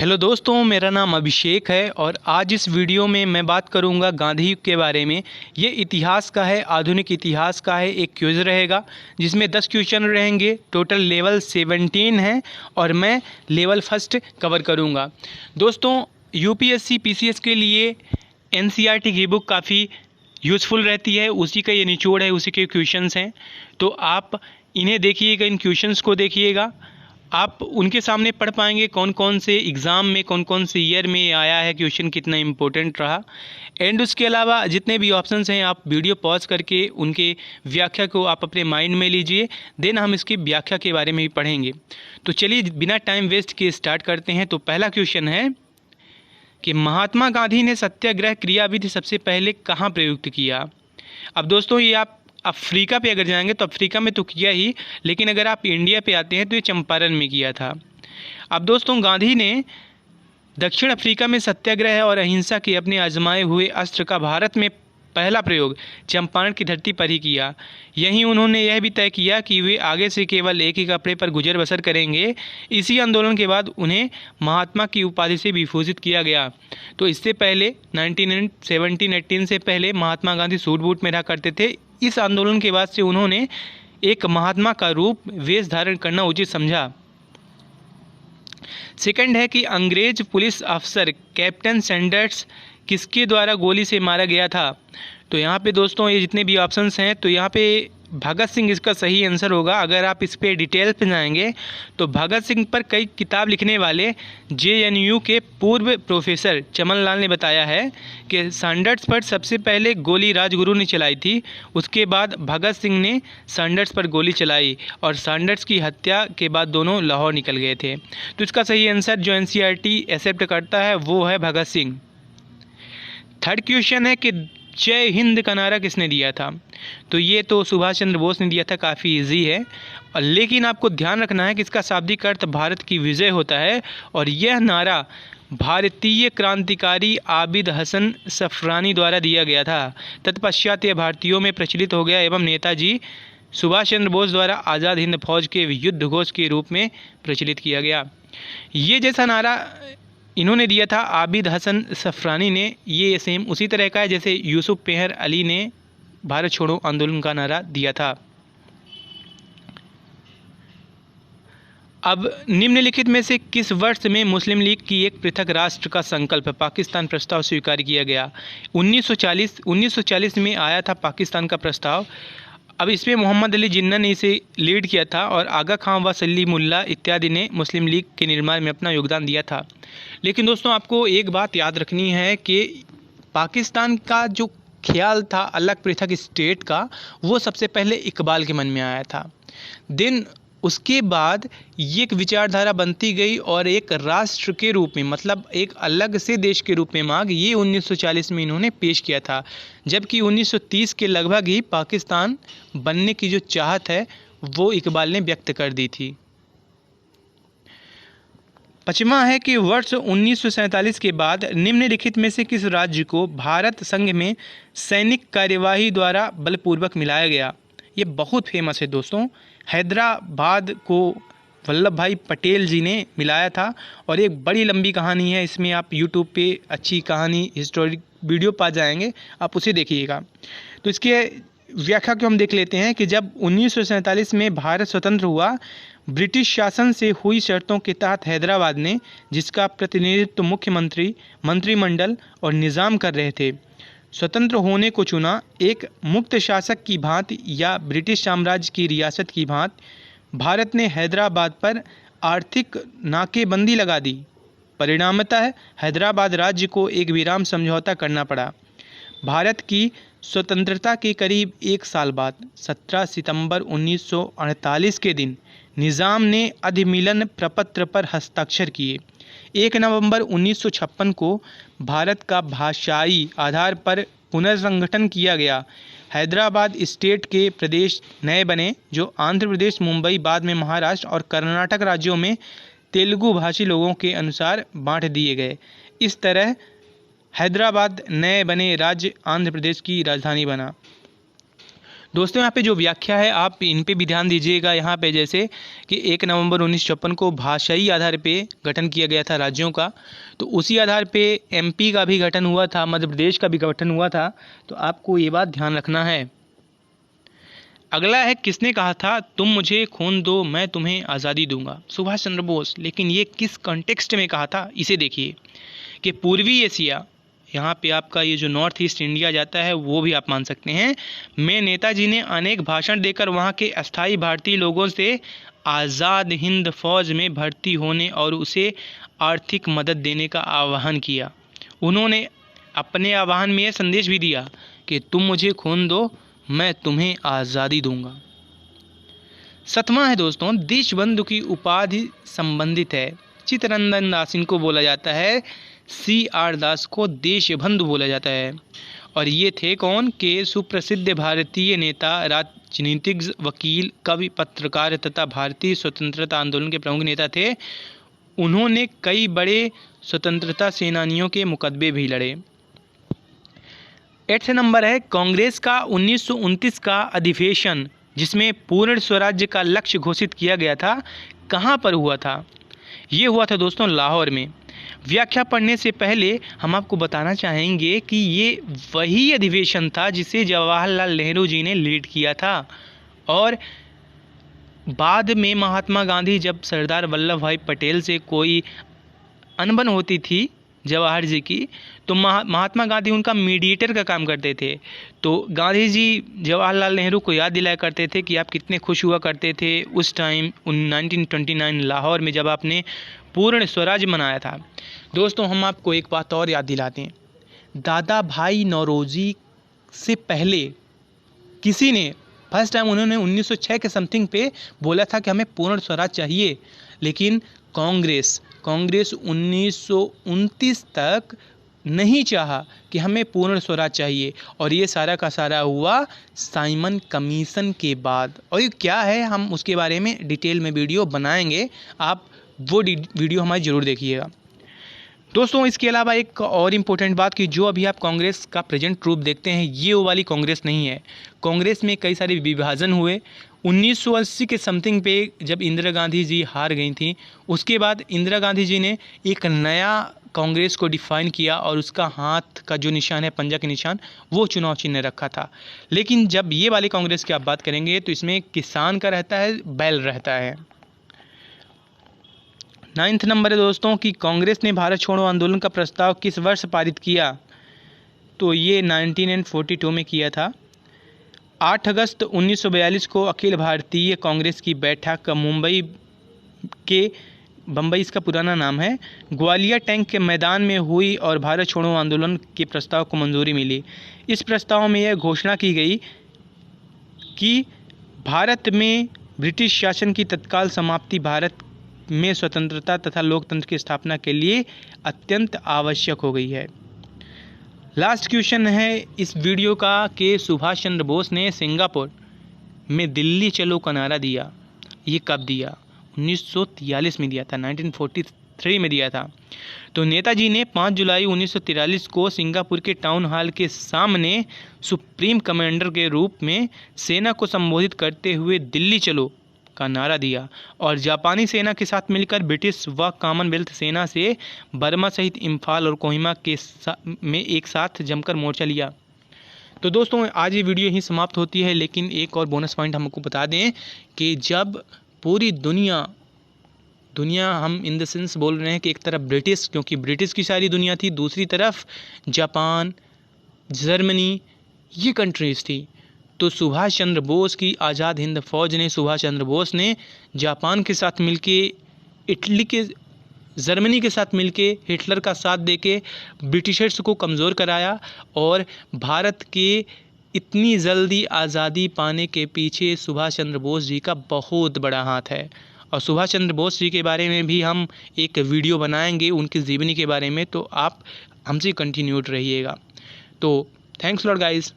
Hello दोस्तों, मेरा नाम अभिषेक है और आज इस वीडियो में मैं बात करूंगा गांधी युग के बारे में। ये इतिहास का है, आधुनिक इतिहास का है। एक क्विज रहेगा जिसमें 10 क्वेश्चन रहेंगे। टोटल लेवल 17 है और मैं लेवल फर्स्ट कवर करूंगा। दोस्तों, यूपीएससी पीसीएस के लिए एनसीईआरटी की बुक काफ़ी यूज़फुल रहती है। उसी का ये निचोड़ है, उसी के क्वेश्चंस हैं। तो आप इन्हें देखिएगा, इन क्वेश्चंस को देखिएगा। आप उनके सामने पढ़ पाएंगे कौन कौन से एग्ज़ाम में, कौन कौन से ईयर में आया है, क्वेश्चन कितना इम्पोर्टेंट रहा। एंड उसके अलावा जितने भी ऑप्शंस हैं आप वीडियो पॉज करके उनके व्याख्या को आप अपने माइंड में लीजिए। देन हम इसकी व्याख्या के बारे में भी पढ़ेंगे। तो चलिए बिना टाइम वेस्ट किए स्टार्ट करते हैं। तो पहला क्वेश्चन है कि महात्मा गांधी ने सत्याग्रह क्रियाविधि सबसे पहले कहाँ प्रयुक्त किया। अब दोस्तों, ये आप अफ्रीका पे अगर जाएंगे तो अफ्रीका में तो किया ही, लेकिन अगर आप इंडिया पे आते हैं तो ये चंपारण में किया था। अब दोस्तों, गांधी ने दक्षिण अफ्रीका में सत्याग्रह और अहिंसा के अपने आजमाए हुए अस्त्र का भारत में पहला प्रयोग चंपारण की धरती पर ही किया। यहीं उन्होंने यह भी तय किया कि वे आगे से केवल एक ही कपड़े पर गुजर बसर करेंगे। इसी आंदोलन के बाद उन्हें महात्मा की उपाधि से विभूषित किया गया। तो इससे पहले 1718 से पहले महात्मा गांधी सूट बूट में रहा करते थे। इस आंदोलन के बाद से उन्होंने एक महात्मा का रूप, वेश धारण करना उचित समझा। सेकंड है कि अंग्रेज पुलिस अफसर कैप्टन सैंडर्स किसके द्वारा गोली से मारा गया था। तो यहाँ पे दोस्तों, ये जितने भी ऑप्शंस हैं तो यहाँ पे भगत सिंह इसका सही आंसर होगा। अगर आप इस पे डिटेल पे जाएंगे तो भगत सिंह पर कई किताब लिखने वाले जेएनयू के पूर्व प्रोफेसर चमन लाल ने बताया है कि सैंडर्स पर सबसे पहले गोली राजगुरु ने चलाई थी। उसके बाद भगत सिंह ने सैंडर्स पर गोली चलाई और सैंडर्स की हत्या के बाद दोनों लाहौर निकल गए थे। तो इसका सही आंसर जो एनसीईआरटी एक्सेप्ट करता है वो है भगत सिंह। थर्ड क्वेश्चन है कि जय हिंद का नारा किसने दिया था। तो ये तो सुभाष चंद्र बोस ने दिया था, काफ़ी इजी है। और लेकिन आपको ध्यान रखना है कि इसका शाब्दिक अर्थ भारत की विजय होता है और यह नारा भारतीय क्रांतिकारी आबिद हसन सफरानी द्वारा दिया गया था। तत्पश्चात यह भारतीयों में प्रचलित हो गया एवं नेताजी सुभाष चंद्र बोस द्वारा आज़ाद हिंद फौज के युद्ध घोष के रूप में प्रचलित किया गया। ये जैसा नारा इन्होंने दिया था आबिद हसन सफरानी ने, ये सेम उसी तरह का है जैसे यूसुफ पेहर अली ने भारत छोड़ो आंदोलन का नारा दिया था। अब निम्नलिखित में से किस वर्ष में मुस्लिम लीग की एक पृथक राष्ट्र का संकल्प पाकिस्तान प्रस्ताव स्वीकार किया गया। 1940 में आया था पाकिस्तान का प्रस्ताव। अब इसमें मोहम्मद अली जिन्ना ने इसे लीड किया था और आगा खां व सलीमुल्लाह इत्यादि ने मुस्लिम लीग के निर्माण में अपना योगदान दिया था। लेकिन दोस्तों, आपको एक बात याद रखनी है कि पाकिस्तान का जो ख्याल था अलग पृथक स्टेट का, वो सबसे पहले इकबाल के मन में आया था। देन उसके बाद ये एक विचारधारा बनती गई और एक राष्ट्र के रूप में, मतलब एक अलग से देश के रूप में मांग ये 1940 में इन्होंने पेश किया था। जबकि 1930 के लगभग ही पाकिस्तान बनने की जो चाहत है वो इकबाल ने व्यक्त कर दी थी। पांचवा है कि वर्ष 1947 के बाद निम्नलिखित में से किस राज्य को भारत संघ में सैनिक कार्यवाही द्वारा बलपूर्वक मिलाया गया। ये बहुत फेमस है दोस्तों। हैदराबाद को वल्लभ भाई पटेल जी ने मिलाया था और एक बड़ी लंबी कहानी है। इसमें आप यूट्यूब पे अच्छी कहानी हिस्टोरिक वीडियो पा जाएंगे, आप उसे देखिएगा। तो इसके व्याख्या को हम देख लेते हैं कि जब 1947 में भारत स्वतंत्र हुआ, ब्रिटिश शासन से हुई शर्तों के तहत हैदराबाद ने, जिसका प्रतिनिधित्व मुख्यमंत्री, मंत्रिमंडल और निज़ाम कर रहे थे, स्वतंत्र होने को चुना। एक मुक्त शासक की भांति या ब्रिटिश साम्राज्य की रियासत की भांति भारत ने हैदराबाद पर आर्थिक नाकेबंदी लगा दी। परिणामतः हैदराबाद राज्य को एक विराम समझौता करना पड़ा। भारत की स्वतंत्रता के करीब एक साल बाद 17 सितंबर 1948 के दिन निज़ाम ने अधिमिलन प्रपत्र पर हस्ताक्षर किए। 1 नवंबर 1956 को भारत का भाषाई आधार पर पुनर्संगठन किया गया। हैदराबाद स्टेट के प्रदेश नए बने, जो आंध्र प्रदेश, मुंबई, बाद में महाराष्ट्र और कर्नाटक राज्यों में तेलुगु भाषी लोगों के अनुसार बांट दिए गए। इस तरह हैदराबाद नए बने राज्य आंध्र प्रदेश की राजधानी बना। दोस्तों यहाँ पे जो व्याख्या है आप इन पे भी ध्यान दीजिएगा। यहाँ पे जैसे कि 1 नवंबर 1956 को भाषाई आधार पे गठन किया गया था राज्यों का, तो उसी आधार पे एमपी का भी गठन हुआ था, मध्य प्रदेश का भी गठन हुआ था। तो आपको ये बात ध्यान रखना है। अगला है, किसने कहा था तुम मुझे खून दो मैं तुम्हें आज़ादी दूंगा? सुभाष चंद्र बोस। लेकिन ये किस कॉन्टेक्स्ट में कहा था, इसे देखिए कि पूर्वी एशिया, यहाँ पे आपका ये जो नॉर्थ ईस्ट इंडिया जाता है वो भी आप मान सकते हैं, में नेताजी ने अनेक भाषण देकर वहाँ के अस्थायी भारतीय लोगों से आज़ाद हिंद फौज में भर्ती होने और उसे आर्थिक मदद देने का आह्वान किया। उन्होंने अपने आह्वान में यह संदेश भी दिया कि तुम मुझे खून दो मैं तुम्हें आज़ादी दूंगा। 7वां है दोस्तों, देशबंधु की उपाधि संबंधित है। चित्तरंजन दास इनको बोला जाता है, CR दास को देशबंधु बोला जाता है। और ये थे कौन के सुप्रसिद्ध भारतीय नेता, राजनीतिज्ञ, वकील, कवि, पत्रकार तथा भारतीय स्वतंत्रता आंदोलन के प्रमुख नेता थे। उन्होंने कई बड़े स्वतंत्रता सेनानियों के मुकदमे भी लड़े। 8 नंबर है, कांग्रेस का 1929 का अधिवेशन जिसमें पूर्ण स्वराज्य का लक्ष्य घोषित किया गया था, कहाँ पर हुआ था? ये हुआ था दोस्तों लाहौर में। व्याख्या पढ़ने से पहले हम आपको बताना चाहेंगे कि ये वही अधिवेशन था जिसे जवाहरलाल नेहरू जी ने लीड किया था। और बाद में महात्मा गांधी, जब सरदार वल्लभ भाई पटेल से कोई अनबन होती थी जवाहर जी की, तो महात्मा गांधी उनका मीडिएटर का काम करते थे। तो गांधी जी जवाहरलाल नेहरू को याद दिलाया करते थे कि आप कितने खुश हुआ करते थे उस टाइम 1929 लाहौर में जब आपने पूर्ण स्वराज मनाया था। दोस्तों हम आपको एक बात और याद दिलाते हैं, दादा भाई नौरोजी से पहले किसी ने फर्स्ट टाइम उन्होंने 1906 के समथिंग पे बोला था कि हमें पूर्ण स्वराज चाहिए, लेकिन कांग्रेस 1929 तक नहीं चाहा कि हमें पूर्ण स्वराज चाहिए। और ये सारा का सारा हुआ साइमन कमीशन के बाद। और ये क्या है हम उसके बारे में डिटेल में वीडियो बनाएंगे, आप वो वीडियो हमारी ज़रूर देखिएगा। दोस्तों इसके अलावा एक और इम्पोर्टेंट बात कि जो अभी आप कांग्रेस का प्रेजेंट रूप देखते हैं ये वो वाली कांग्रेस नहीं है। कांग्रेस में कई सारे विभाजन हुए। 1980 के समथिंग पे जब इंदिरा गांधी जी हार गई थी, उसके बाद इंदिरा गांधी जी ने एक नया कांग्रेस को डिफाइन किया और उसका हाथ का जो निशान है, पंजा के निशान, वो चुनाव चिन्ह रखा था। लेकिन जब ये वाली कांग्रेस की आप बात करेंगे तो इसमें किसान का रहता है, बैल रहता है। 9 नंबर है दोस्तों कि कांग्रेस ने भारत छोड़ो आंदोलन का प्रस्ताव किस वर्ष पारित किया? तो ये 1942 में किया था। 8 अगस्त 1942 को अखिल भारतीय कांग्रेस की बैठक बम्बई इसका पुराना नाम है, ग्वालियर टैंक के मैदान में हुई और भारत छोड़ो आंदोलन के प्रस्ताव को मंजूरी मिली। इस प्रस्ताव में यह घोषणा की गई कि भारत में ब्रिटिश शासन की तत्काल समाप्ति भारत में स्वतंत्रता तथा लोकतंत्र की स्थापना के लिए अत्यंत आवश्यक हो गई है। लास्ट क्वेश्चन है इस वीडियो का कि सुभाष चंद्र बोस ने सिंगापुर में दिल्ली चलो का नारा दिया, ये कब दिया? 1943 में दिया था, 1943 में दिया था। तो नेताजी ने 5 जुलाई 1943 को सिंगापुर के टाउन हॉल के सामने सुप्रीम कमांडर के रूप में सेना को संबोधित करते हुए दिल्ली चलो का नारा दिया और जापानी सेना के साथ मिलकर ब्रिटिश व कॉमनवेल्थ सेना से बर्मा सहित इम्फाल और कोहिमा में एक साथ जमकर मोर्चा लिया। तो दोस्तों आज ये वीडियो ही समाप्त होती है, लेकिन एक और बोनस पॉइंट हमको बता दें कि जब पूरी दुनिया हम इन द सेंस बोल रहे हैं कि एक तरफ ब्रिटिश, क्योंकि ब्रिटिश की सारी दुनिया थी, दूसरी तरफ जापान, जर्मनी, ये कंट्रीज़ थी। तो सुभाष चंद्र बोस की आज़ाद हिंद फौज ने, सुभाष चंद्र बोस ने जापान के साथ मिलके, जर्मनी के साथ मिलके हिटलर का साथ देके ब्रिटिशर्स को कमज़ोर कराया और भारत के इतनी जल्दी आज़ादी पाने के पीछे सुभाष चंद्र बोस जी का बहुत बड़ा हाथ है। और सुभाष चंद्र बोस जी के बारे में भी हम एक वीडियो बनाएंगे उनकी जीवनी के बारे में, तो आप हमसे कंटिन्यूड रहिएगा। तो थैंक्स लॉट गाइस।